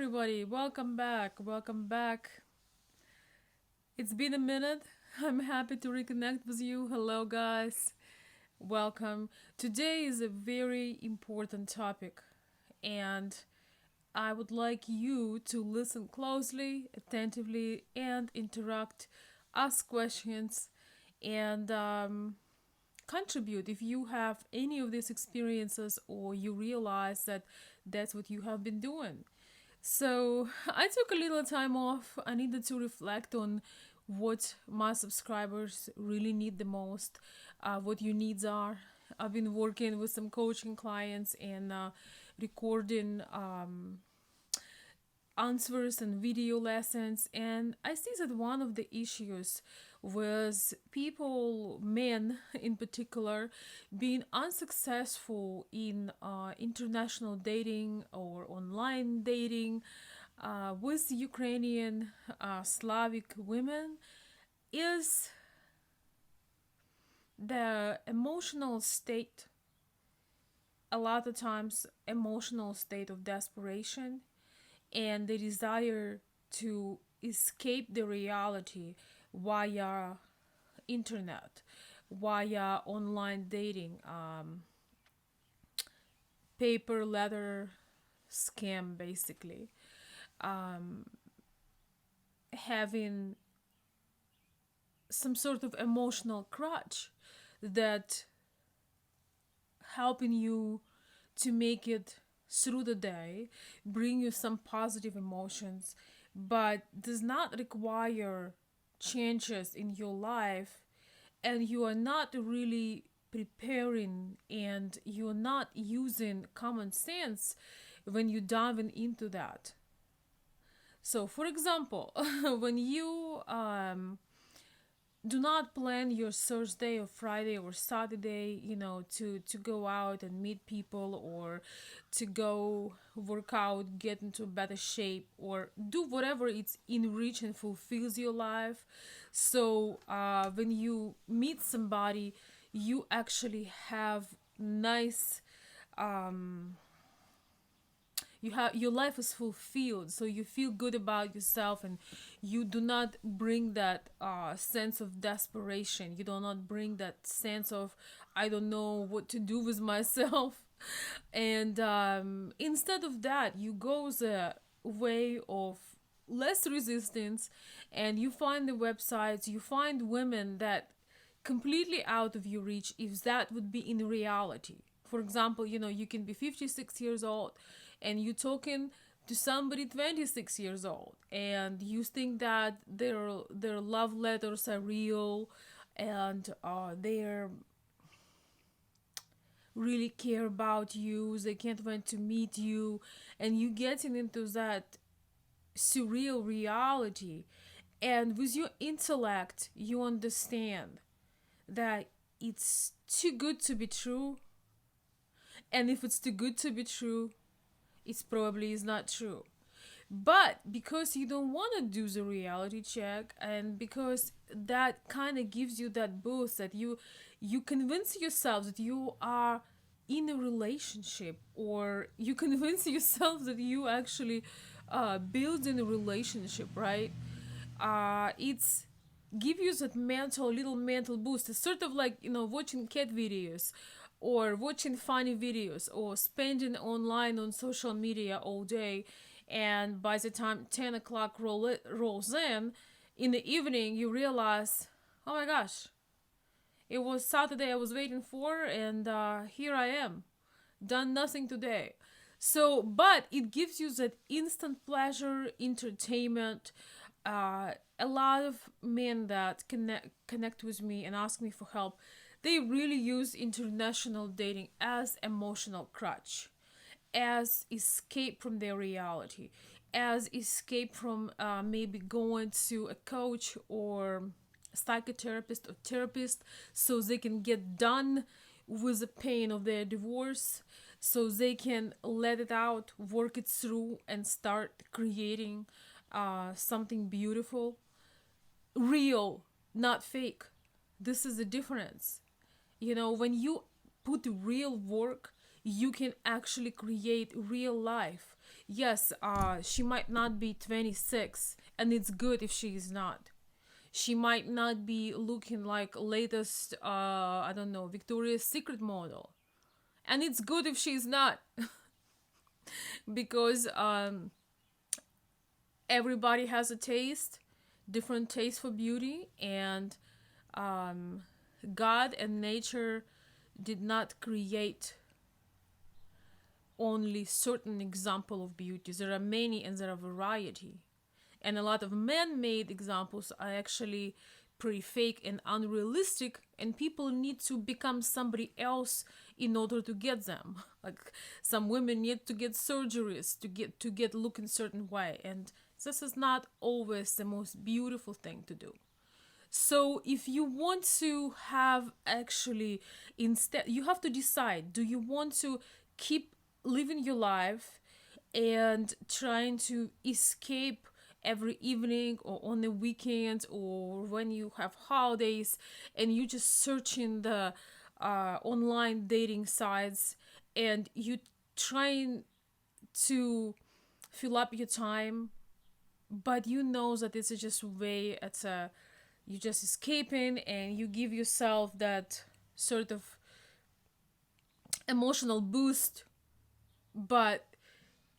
everybody. Welcome back. Welcome back. It's been a minute. I'm happy to reconnect with you. Hello, guys. Welcome. Today is a very important topic, and I would like you to listen closely, attentively, and interact, ask questions, and contribute if you have any of these experiences or you realize that that's what you have been doing. So I took a little time off. I needed to reflect on what my subscribers really need the most, what your needs are. I've been working with some coaching clients and recording answers and video lessons, and I see that one of the issues was people, men in particular, being unsuccessful in international dating or online dating with Ukrainian Slavic women is the emotional state, a lot of times emotional state of desperation and the desire to escape the reality via internet, via online dating, paper letter scam, basically, having some sort of emotional crutch that helping you to make it through the day, bring you some positive emotions, but does not require changes in your life, and you are not really preparing and you're not using common sense when you diving into that. So, for example, when you do not plan your Thursday or Friday or Saturday, to go out and meet people or to go work out, get into better shape, or do whatever it's enrich and fulfills your life. So when you meet somebody, you actually have nice you have your life is fulfilled, so you feel good about yourself and you do not bring that sense of desperation. You do not bring that sense of I don't know what to do with myself. And instead of that, you go the way of less resistance, and you find the websites, you find women that completely out of your reach if that would be in reality. For example, you can be 56 years old and you talking to somebody 26 years old and you think that their love letters are real and they're really care about you, they can't wait to meet you, and you getting into that surreal reality, and with your intellect you understand that it's too good to be true, and if it's too good to be true, it's probably is not true. But because you don't want to do the reality check, and because that kind of gives you that boost that you convince yourself that you are in a relationship, or you convince yourself that you actually building a relationship, right? It's give you that little mental boost. It's sort of like watching cat videos or watching funny videos or spending online on social media all day, and by the time 10 o'clock rolls in the evening you realize, oh my gosh, it was Saturday I was waiting for, and here I am, done nothing today. So, but it gives you that instant pleasure, entertainment. A lot of men that connect with me and ask me for help, they really use international dating as emotional crutch, as escape from their reality, as escape from maybe going to a coach or psychotherapist or therapist so they can get done with the pain of their divorce, so they can let it out, work it through, and start creating something beautiful, real, not fake. This is the difference. When you put real work, you can actually create real life. Yes, she might not be 26, and it's good if she is not. She might not be looking like latest, I don't know, Victoria's Secret model, and it's good if she's not, because everybody has a taste, different taste for beauty, and um, God and nature did not create only certain example of beauty. There are many and there are variety. And a lot of man-made examples are actually pretty fake and unrealistic, and people need to become somebody else in order to get them. Like some women need to get surgeries to get look in certain way, and this is not always the most beautiful thing to do. So if you want to have actually, instead, you have to decide, do you want to keep living your life and trying to escape every evening or on the weekends or when you have holidays, and you just searching the online dating sites, and you trying to fill up your time, but you know that it's just a way, it's a, you just escaping, and you give yourself that sort of emotional boost, but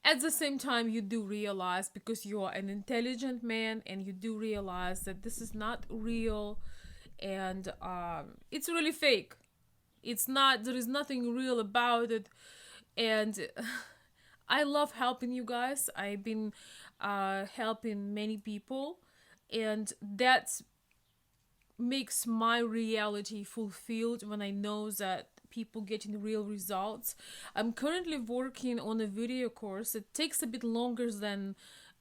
at the same time you do realize, because you are an intelligent man, and you do realize that this is not real, and it's really fake. It's not, there is nothing real about it. And I love helping you guys. I've been helping many people, and that makes my reality fulfilled when I know that people getting real results. I'm currently working on a video course. It takes a bit longer than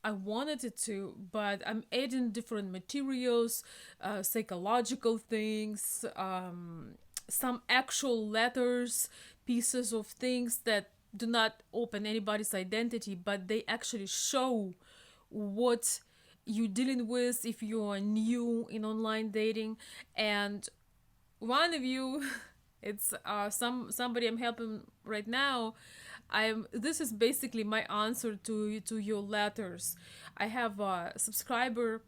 I wanted it to, but I'm adding different materials, psychological things, some actual letters, pieces of things that do not open anybody's identity, but they actually show what you're dealing with if you are new in online dating. And one of you, it's somebody I'm helping right now. I'm This is basically my answer to your letters. I have a subscriber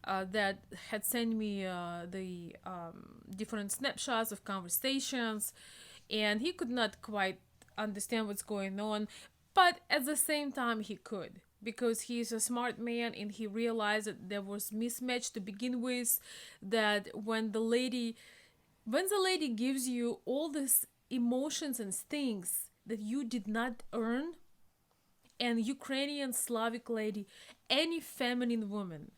that had sent me the different snapshots of conversations, and he could not quite understand what's going on, but at the same time he could, because he's a smart man, and he realized that there was mismatch to begin with, that when the lady gives you all these emotions and things that you did not earn, and Ukrainian Slavic lady, any feminine woman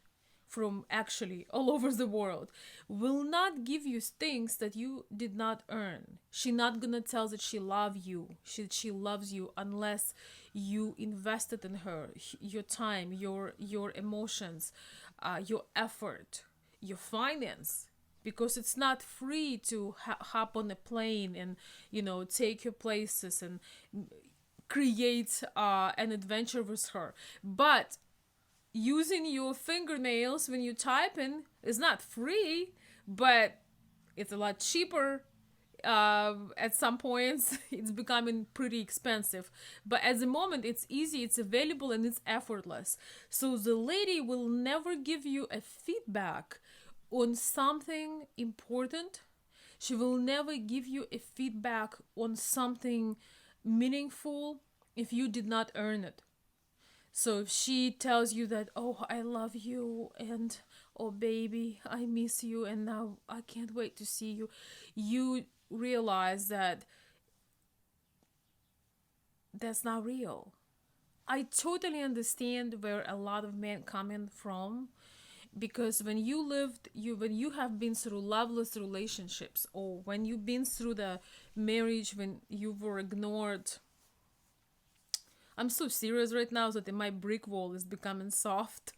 from actually all over the world will not give you things that you did not earn. She not gonna tell that she love you. She loves you unless you invested in her, your time, your emotions, your effort, your finance. Because it's not free to hop on a plane and take your places and create an adventure with her. But using your fingernails when you typing is not free, but it's a lot cheaper. At some points it's becoming pretty expensive, but at the moment it's easy, it's available, and it's effortless. So the lady will never give you a feedback on something important. She will never give you a feedback on something meaningful if you did not earn it. So if she tells you that, oh, I love you, and oh, baby, I miss you, and now I can't wait to see you, you realize that that's not real. I totally understand where a lot of men coming from, because when you have been through loveless relationships, or when you've been through the marriage when you were ignored. I'm so serious right now that my brick wall is becoming soft.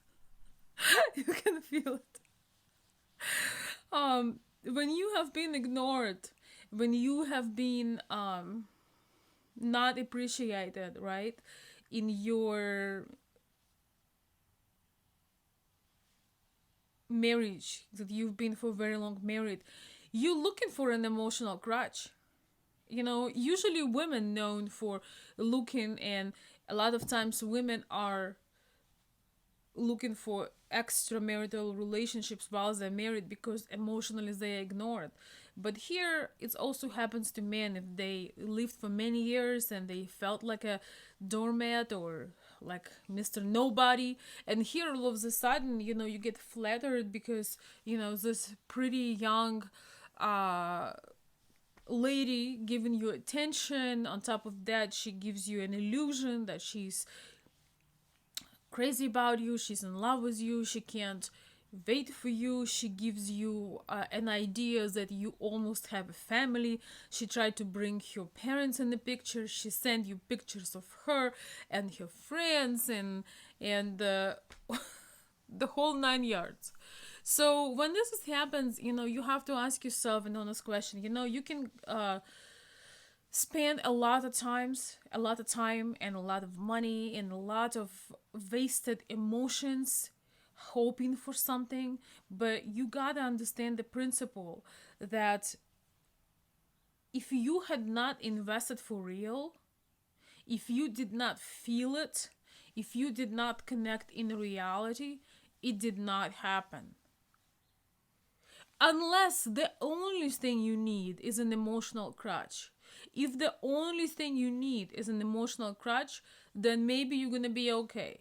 You can feel it. When you have been ignored, when you have been not appreciated, right, in your marriage that you've been for very long married, you're looking for an emotional crutch. Usually women known for looking and A lot of times women are looking for extramarital relationships while they're married because emotionally they're ignored. But here it also happens to men if they lived for many years and they felt like a doormat or like Mr. Nobody, and here all of a sudden, you get flattered because, this pretty young uh lady giving you attention. On top of that, she gives you an illusion that she's crazy about you, she's in love with you, she can't wait for you, she gives you an idea that you almost have a family. She tried to bring her parents in the picture, she sent you pictures of her and her friends and the whole 9 yards. So when happens, you have to ask yourself an honest question. You can spend a lot of time and a lot of money and a lot of wasted emotions hoping for something, but you gotta understand the principle that if you had not invested for real, if you did not feel it, if you did not connect in reality, it did not happen. Unless the only thing you need is an emotional crutch. If the only thing you need is an emotional crutch, then maybe you're gonna be okay.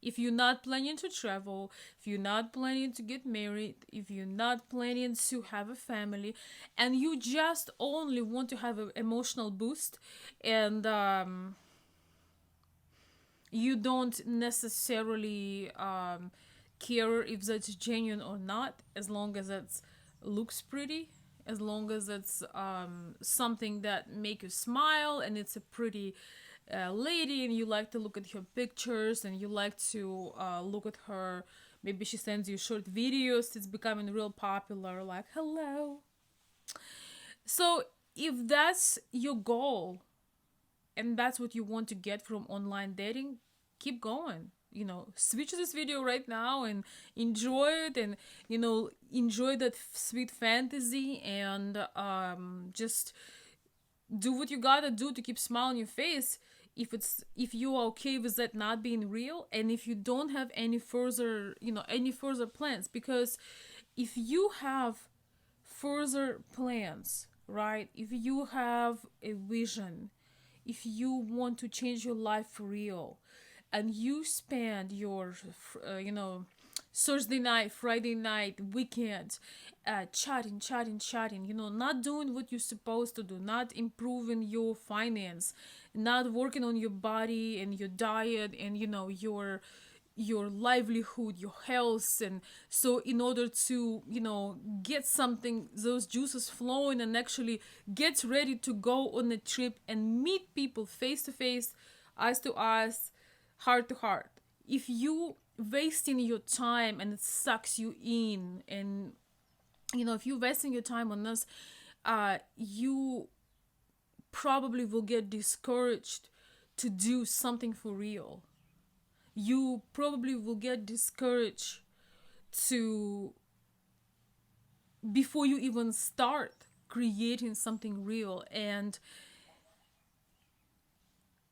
If you're not planning to travel, if you're not planning to get married, if you're not planning to have a family, and you just only want to have an emotional boost, and you don't necessarily care if that's genuine or not, as long as it looks pretty, as long as it's something that make you smile and it's a pretty lady and you like to look at her pictures and you like to look at her. Maybe she sends you short videos. It's becoming real popular, like hello. So if that's your goal and that's what you want to get from online dating, keep going. Switch this video right now and enjoy it, and enjoy that sweet fantasy, and just do what you gotta do to keep smile on your face. If you are okay with that not being real, and if you don't have any further plans, because if you have further plans, right, if you have a vision, if you want to change your life for real, and you spend your Thursday night, Friday night, weekend, chatting, not doing what you're supposed to do, not improving your finance, not working on your body and your diet and your livelihood, your health. And so in order to get something, those juices flowing, and actually get ready to go on a trip and meet people face to face, eyes to eyes, heart to heart. If you wasting your time and it sucks you in, and if you're wasting your time on this, you probably will get discouraged to do something for real. You probably will get discouraged to before you even start creating something real. And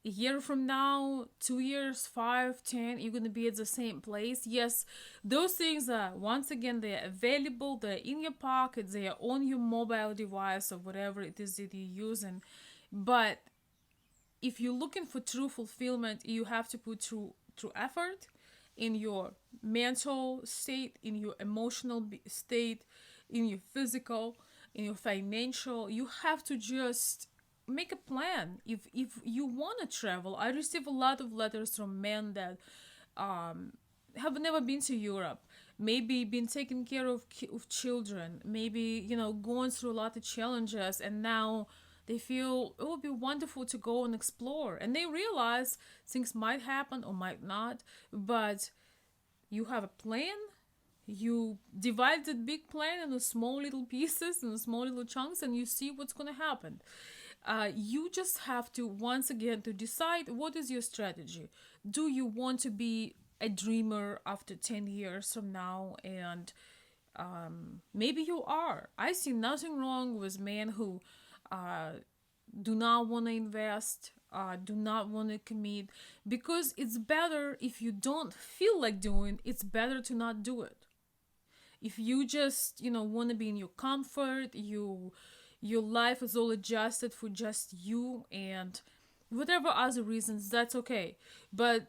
a year from now, 2 years, 5, 10, you're gonna be at the same place. Yes, those things are, once again, they're available, they're in your pocket, they are on your mobile device or whatever it is that you're using. But if you're looking for true fulfillment, you have to put true effort in your mental state, in your emotional state, in your physical, in your financial. You have to just make a plan. If you want to travel, I receive a lot of letters from men that have never been to Europe, maybe been taking care of children, maybe going through a lot of challenges, and now they feel it would be wonderful to go and explore, and they realize things might happen or might not, but you have a plan. You divide the big plan into small little pieces and small little chunks, and you see what's going to happen. You just have to, once again, to decide what is your strategy. Do you want to be a dreamer after 10 years from now? And maybe you are. I see nothing wrong with men who do not want to invest, do not want to commit, because it's better if you don't feel like doing. It's better to not do it. If you just want to be in your comfort, your life is all adjusted for just you, and whatever other reasons, that's okay. But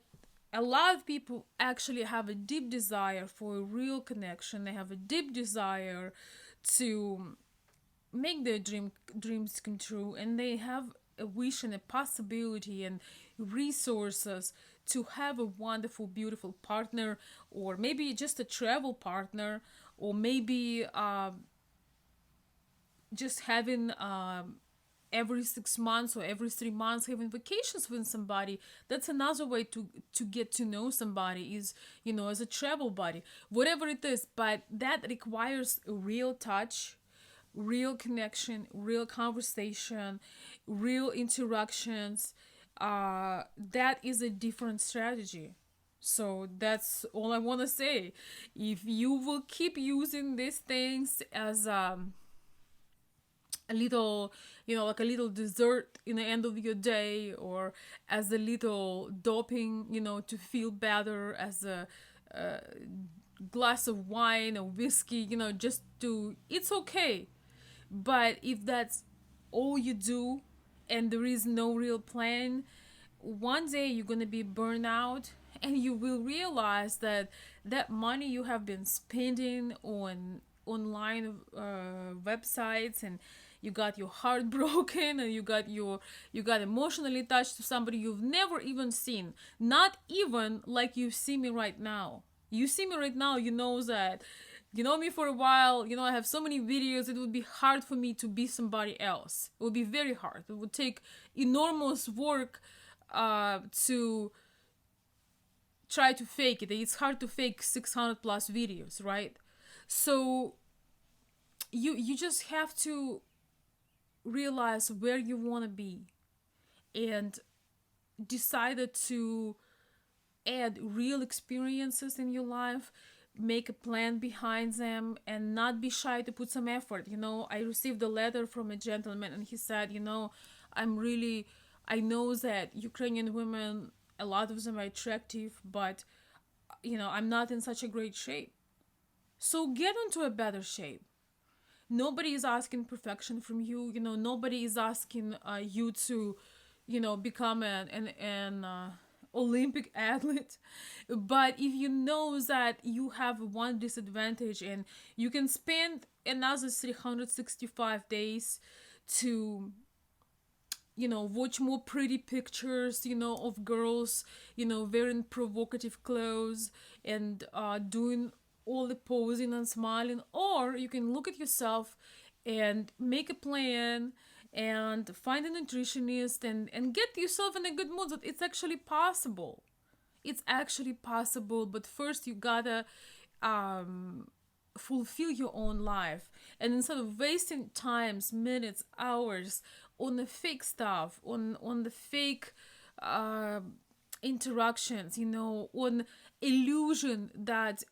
a lot of people actually have a deep desire for a real connection. They have a deep desire to make their dreams come true, and they have a wish and a possibility and resources to have a wonderful, beautiful partner, or maybe just a travel partner, or maybe just having every 6 months or every 3 months having vacations with somebody. That's another way to get to know somebody, is as a travel buddy, whatever it is. But that requires a real touch, real connection, real conversation, real interactions. That is a different strategy. So that's all I want to say. If you will keep using these things as a little, like a little dessert in the end of your day, or as a little doping, to feel better, as a glass of wine or whiskey, just to, it's okay. But if that's all you do and there is no real plan, one day you're going to be burned out, and you will realize that that money you have been spending on online websites, and you got your heart broken, and you got emotionally attached to somebody you've never even seen, not even like you see me right now. You see me right now, you know that you know me for a while, I have so many videos. It would be hard for me to be somebody else. It would be very hard. It would take enormous work to try to fake it. It's hard to fake 600 plus videos, right? So you just have to realize where you want to be, and decided to add real experiences in your life, make a plan behind them, and not be shy to put some effort. I received a letter from a gentleman, and he said, I know that Ukrainian women, a lot of them are attractive, but I'm not in such a great shape. So get into a better shape. Nobody is asking perfection from you. Nobody is asking you to become an Olympic athlete. But if you know that you have one disadvantage, and you can spend another 365 days to watch more pretty pictures of girls wearing provocative clothes, and doing all the posing and smiling, or you can look at yourself and make a plan and find a nutritionist, and get yourself in a good mood. That it's actually possible. It's actually possible. But first you gotta fulfill your own life, and instead of wasting times, minutes, hours on the fake stuff, on the fake interactions, on illusion that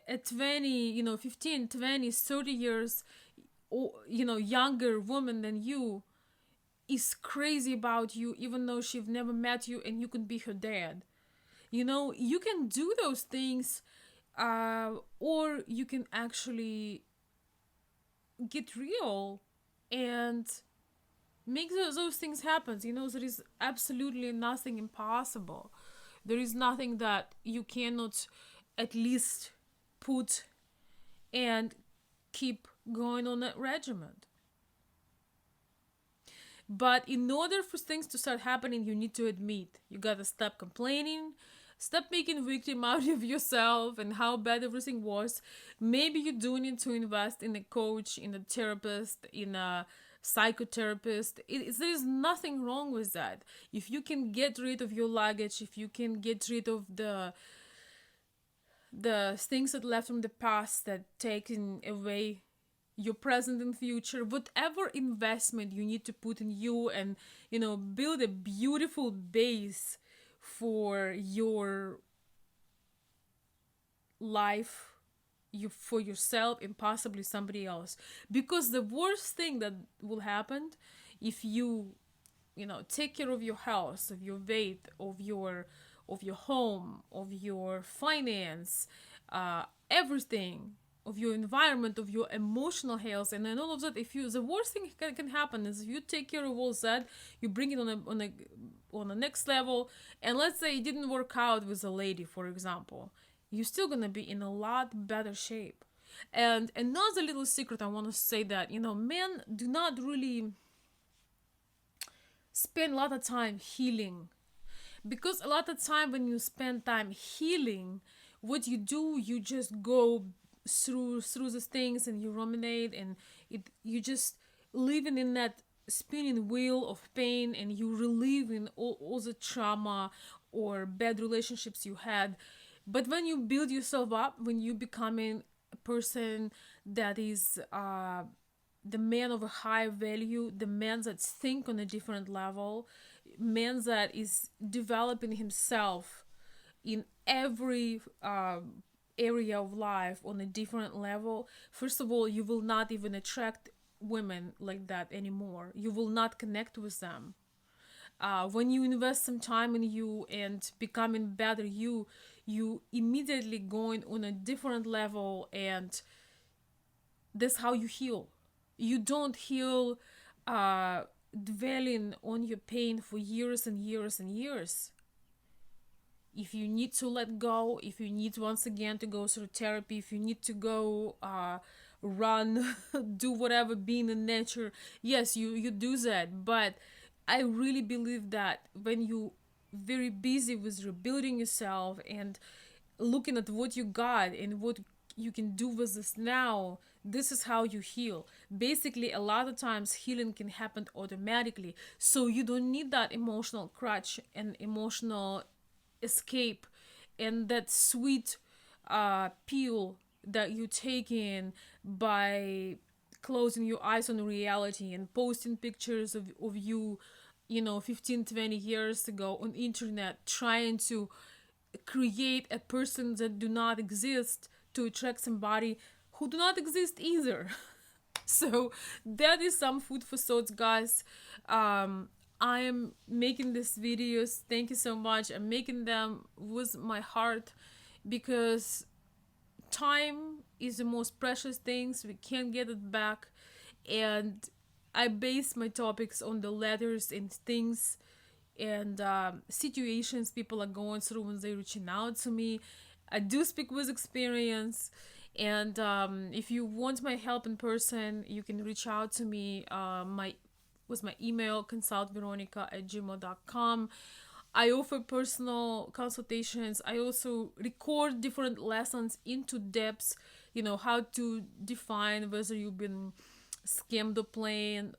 at 20, 15, 20, 30 years, younger woman than you is crazy about you, even though she've never met you, and you can be her dad. You can do those things, or you can actually get real and make those things happen. There is absolutely nothing impossible. There is nothing that you cannot at least put and keep going on that regiment. But in order for things to start happening, you need to admit. You gotta stop complaining, stop making victim out of yourself and how bad everything was. Maybe you do need to invest in a coach, in a therapist, in a psychotherapist. There is nothing wrong with that. If you can get rid of your luggage, if you can get rid of the things that left from the past that taken away your present and future, whatever investment you need to put in you, and build a beautiful base for your life, for yourself and possibly somebody else. Because the worst thing that will happen if you take care of your house, of your weight, of your home, of your finance, everything, of your environment, of your emotional health, and then all of that. If you, the worst thing can happen is if you take care of all that, you bring it on the next level, and let's say it didn't work out with a lady, for example, you're still gonna be in a lot better shape. And another little secret I want to say that men do not really spend a lot of time healing, because a lot of time when you spend time healing, what you do, you just go through the things, and you ruminate, and you just living in that spinning wheel of pain, and you reliving all the trauma or bad relationships you had. But when you build yourself up, when you becoming a person that is the man of a high value, the man that think on a different level, man that is developing himself in every area of life on a different level. First of all, you will not even attract women like that anymore. You will not connect with them. When you invest some time in you and becoming better, you immediately going on a different level, and that's how you heal. You don't heal dwelling on your pain for years and years and years. If you need to let go, if you need once again to go through therapy, if you need to go run, do whatever, be in nature, yes, you do that. But I really believe that when you very busy with rebuilding yourself and looking at what you got and what you can do with this now, this is how you heal. Basically, a lot of times healing can happen automatically, so you don't need that emotional crutch and emotional escape, and that sweet pill that you take in by closing your eyes on reality and posting pictures of you 15-20 years ago on internet, trying to create a person that do not exist to attract somebody who do not exist either. So that is some food for thoughts, guys. I am making these videos, thank you so much. I'm making them with my heart, because time is the most precious things, we can't get it back. And I base my topics on the letters and things and situations people are going through when they're reaching out to me. I do speak with experience. And if you want my help in person, you can reach out to me. My email, consultveronica@gmail.com. I offer personal consultations. I also record different lessons into depths, how to define whether you've been scammed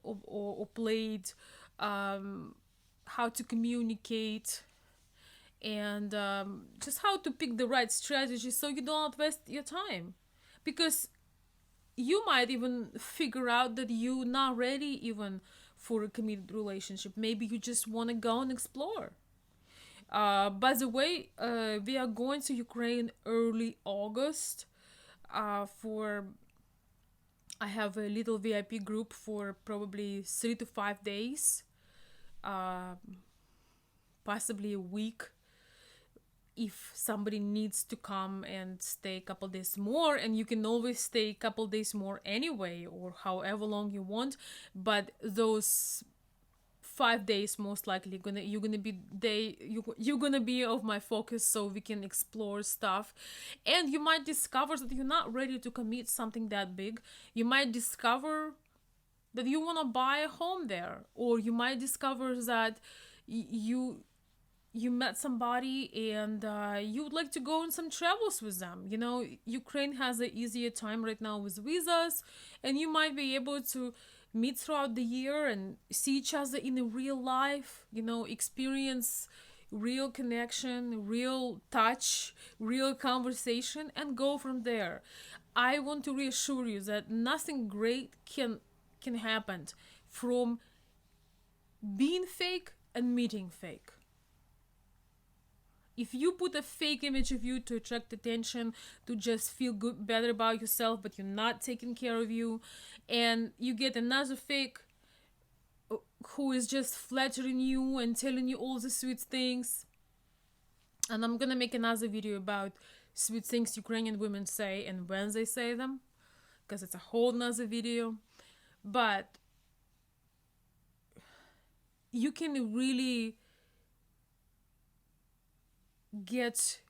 or played, how to communicate, and just how to pick the right strategy so you don't waste your time. Because you might even figure out that you're not ready even for a committed relationship. Maybe you just want to go and explore. By the way, we are going to Ukraine early August. For I have a little VIP group for probably 3 to 5 days, possibly a week. If somebody needs to come and stay a couple days more, and you can always stay a couple days more anyway, or however long you want, but those 5 days most likely you're gonna be of my focus, so we can explore stuff. And you might discover that you're not ready to commit something that big. You might discover that you want to buy a home there, or you might discover that you met somebody and you would like to go on some travels with them. Ukraine has an easier time right now with visas, and you might be able to meet throughout the year and see each other in a real life, experience real connection, real touch, real conversation, and go from there. I want to reassure you that nothing great can happen from being fake and meeting fake. If you put a fake image of you to attract attention, to just feel good, better about yourself, but you're not taking care of you, and you get another fake who is just flattering you and telling you all the sweet things. And I'm gonna make another video about sweet things Ukrainian women say and when they say them, because it's a whole nother video. But you can really get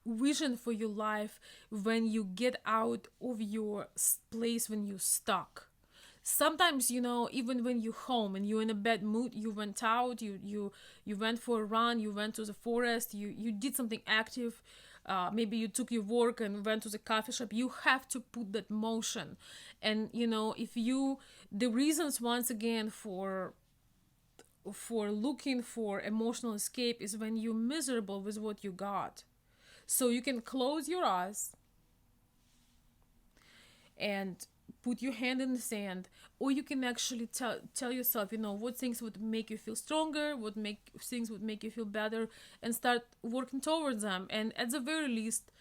vision for your life when you get out of your place when you're stuck. Sometimes, even when you're home and you're in a bad mood, you went out, you went for a run, you went to the forest, you did something active. Maybe you took your work and went to the coffee shop. You have to put that motion. And if you the reasons, once again, for looking for emotional escape is when you're miserable with what you got. So you can close your eyes and put your hand in the sand, or you can actually tell yourself, what things would make you feel stronger, things would make you feel better, and start working towards them. And at the very least,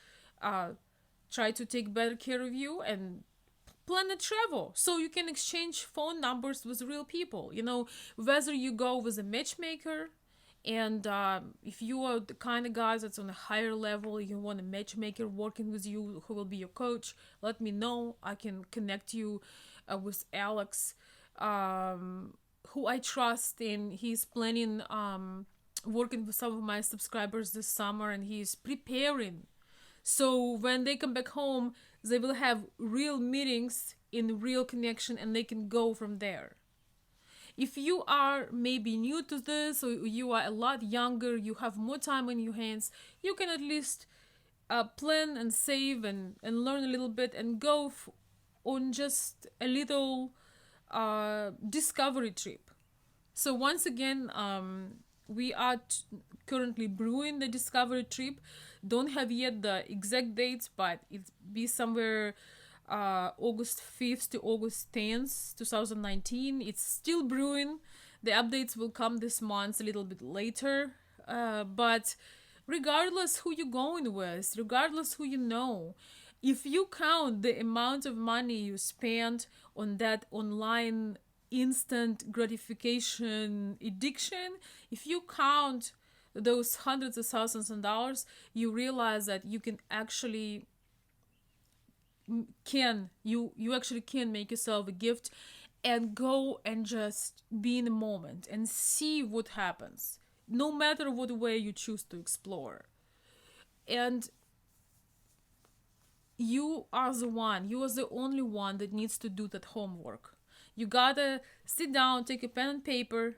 try to take better care of you and plan a travel so you can exchange phone numbers with real people. Whether you go with a matchmaker, and if you are the kind of guys that's on a higher level, you want a matchmaker working with you who will be your coach, let me know. I can connect you with Alex, who I trust, and he's planning working with some of my subscribers this summer, and he's preparing. So when they come back home, they will have real meetings in real connection, and they can go from there. If you are maybe new to this, or you are a lot younger, you have more time on your hands, you can at least plan and save and learn a little bit and go on just a little discovery trip. So once again, we are currently brewing the discovery trip. Don't have yet the exact dates, but it'll be somewhere August 5th to August 10th, 2019. It's still brewing. The updates will come this month, a little bit later. But regardless who you're going with, regardless who you know, if you count the amount of money you spend on that online instant gratification addiction, if you count those hundreds of thousands of dollars, you realize that you can actually you actually can make yourself a gift and go and just be in the moment and see what happens, no matter what way you choose to explore. And you are the only one that needs to do that homework. You gotta sit down, take a pen and paper,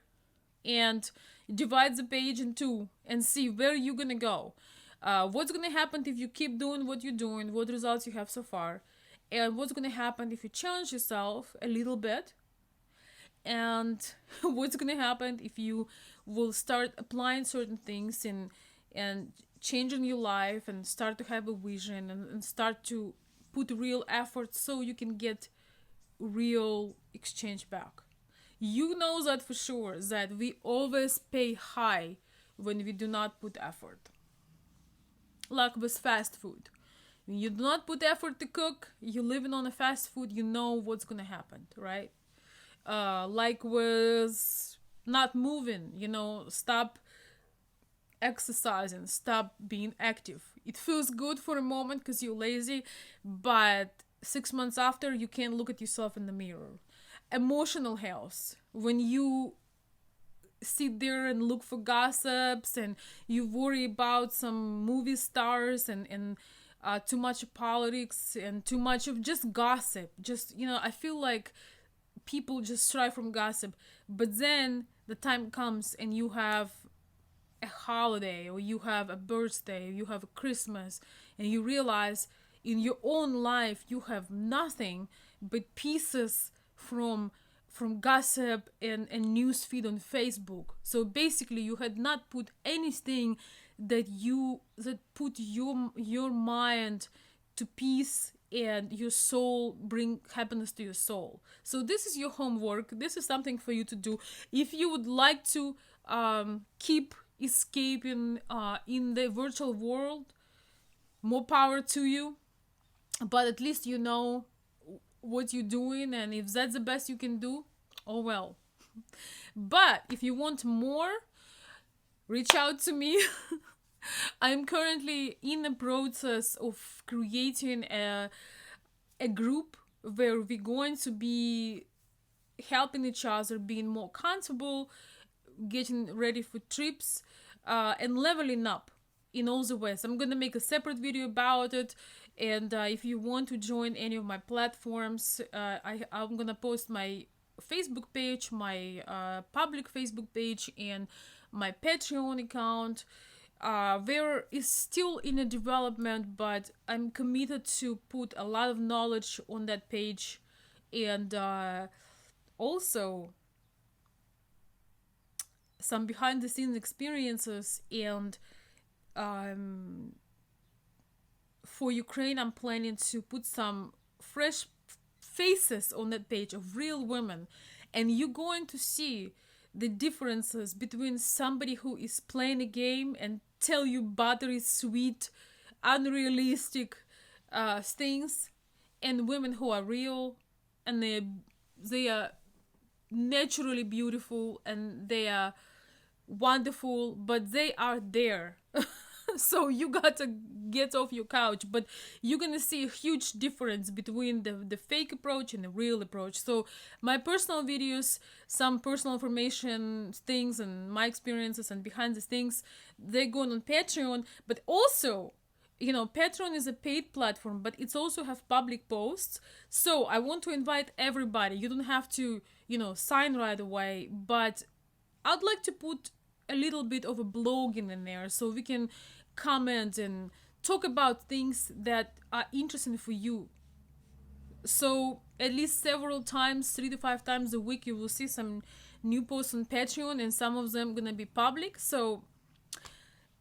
and divide the page in two and see where you're gonna go. What's gonna happen if you keep doing what you're doing, what results you have so far, and what's gonna happen if you challenge yourself a little bit, and what's gonna happen if you will start applying certain things and changing your life and start to have a vision and start to put real effort so you can get real exchange back. You know that for sure, that we always pay high when we do not put effort. Like with fast food. When you do not put effort to cook, you're living on a fast food, you know what's gonna happen, right? Like with not moving, stop exercising, stop being active. It feels good for a moment because you're lazy, but 6 months after, you can't look at yourself in the mirror. Emotional health, when you sit there and look for gossips and you worry about some movie stars and too much politics and too much of just gossip, I feel like people just strive from gossip, but then the time comes and you have a holiday, or you have a birthday, or you have a Christmas, and you realize in your own life you have nothing but pieces from gossip and news feed on Facebook. So basically you had not put anything that put your mind to peace and your soul, bring happiness to your soul. So this is your homework. This is something for you to do. If you would like to keep escaping in the virtual world, more power to you, but at least you know what you're doing, and if that's the best you can do, oh well. But if you want more, reach out to me. I'm currently in the process of creating a group where we're going to be helping each other, being more comfortable, getting ready for trips, and leveling up in all the ways. I'm gonna make a separate video about it, and if you want to join any of my platforms, I'm gonna post my Facebook page, my public Facebook page, and my Patreon account. There is still in a development, but I'm committed to put a lot of knowledge on that page, and also some behind the scenes experiences. And for Ukraine, I'm planning to put some fresh faces on that page of real women, and you're going to see the differences between somebody who is playing a game and tell you buttery sweet unrealistic things, and women who are real, and they are naturally beautiful, and they are wonderful, but they are there. So you gotta get off your couch, but you're gonna see a huge difference between the fake approach and the real approach. So my personal videos, some personal information things, and my experiences and behind the things, they're going on Patreon. But also, you know, Patreon is a paid platform, but it's also have public posts. So I want to invite everybody. You don't have to, you know, sign right away, but I'd like to put a little bit of a blogging in there, so we can comment and talk about things that are interesting for you. So at least several times, 3 to 5 times a week, you will see some new posts on Patreon, and some of them gonna be public. So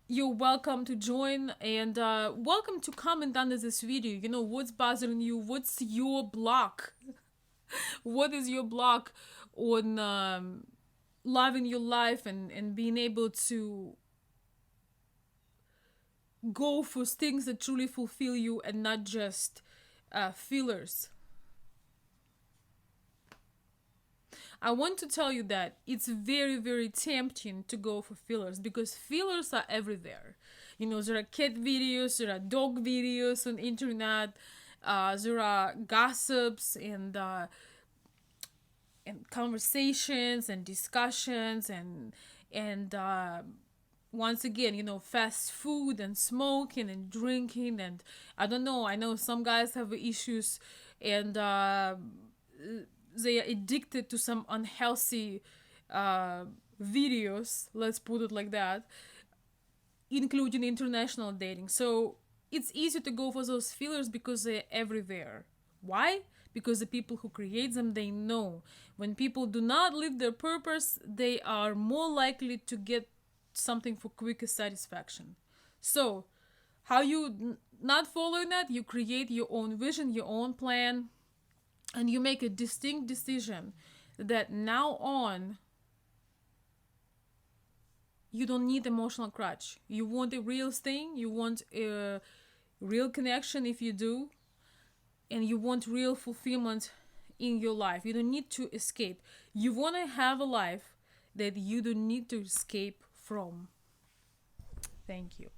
you're welcome to join, and welcome to comment under this video. You know, what's bothering you? What's your block? What is your block on loving your life and being able to go for things that truly fulfill you, and not just fillers? I want to tell you that it's very, very tempting to go for fillers, because fillers are everywhere. You know, there are cat videos, there are dog videos on internet, there are gossips and conversations and discussions, and once again, you know, fast food and smoking and drinking, and I don't know, I know some guys have issues, and they are addicted to some unhealthy videos, let's put it like that, including international dating. So it's easy to go for those fillers because they're everywhere. Why? Because the people who create them, they know when people do not live their purpose, they are more likely to get something for quicker satisfaction. So how you not following that? You create your own vision, your own plan, and you make a distinct decision that now on you don't need emotional crutch. You want a real thing, you want a real connection if you do, and you want real fulfillment in your life. You don't need to escape. You want to have a life that you don't need to escape from. Thank you.